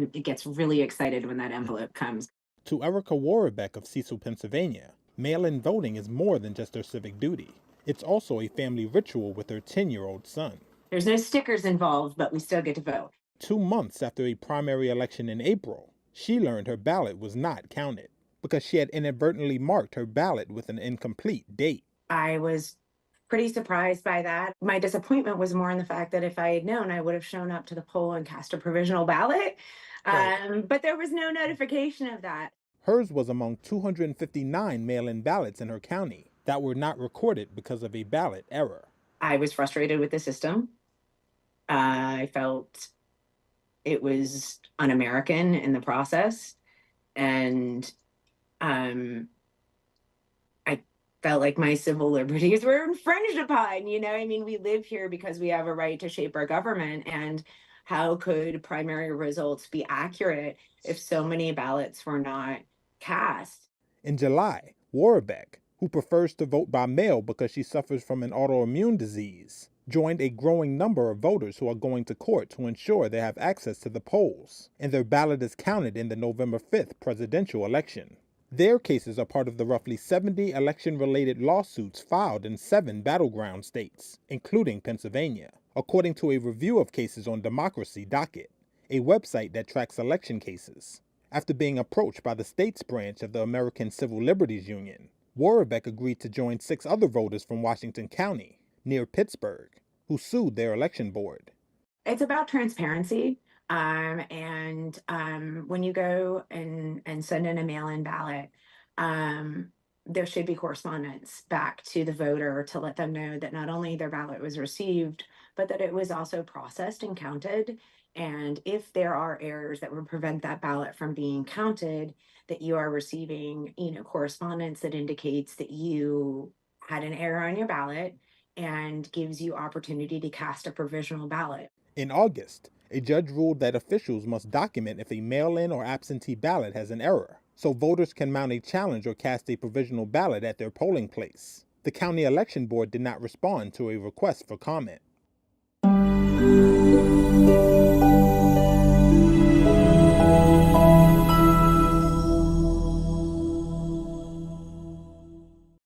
and it gets really excited when that envelope comes. To Erika Worobec of Cecil, Pennsylvania, mail-in voting is more than just her civic duty. It's also a family ritual with her 10-year-old son. There's no stickers involved, but we still get to vote. 2 months after a primary election in April, she learned her ballot was not counted because she had inadvertently marked her ballot with an incomplete date. I was pretty surprised by that. My disappointment was more in the fact that if I had known, I would have shown up to the poll and cast a provisional ballot. Right. But there was no notification of that. Hers was among 259 mail-in ballots in her county that were not recorded because of a ballot error. I was frustrated with the system. I felt it was un-American in the process. And I felt like my civil liberties were infringed upon. We live here because we have a right to shape our government. And how could primary results be accurate if so many ballots were not cast? In July, Worobec, who prefers to vote by mail because she suffers from an autoimmune disease, joined a growing number of voters who are going to court to ensure they have access to the polls and their ballot is counted in the November 5th presidential election. Their cases are part of the roughly 70 election-related lawsuits filed in 7 battleground states, including Pennsylvania, according to a review of cases on Democracy Docket, a website that tracks election cases. After being approached by the state's branch of the American Civil Liberties Union, Worobec agreed to join 6 other voters from Washington County, near Pittsburgh, who sued their election board. It's about transparency. When you go and send in a mail-in ballot, there should be correspondence back to the voter to let them know that not only their ballot was received, but that it was also processed and counted. And if there are errors that would prevent that ballot from being counted, that you are receiving, correspondence that indicates that you had an error on your ballot and gives you opportunity to cast a provisional ballot. In August, a judge ruled that officials must document if a mail-in or absentee ballot has an error, so voters can mount a challenge or cast a provisional ballot at their polling place. The county election board did not respond to a request for comment.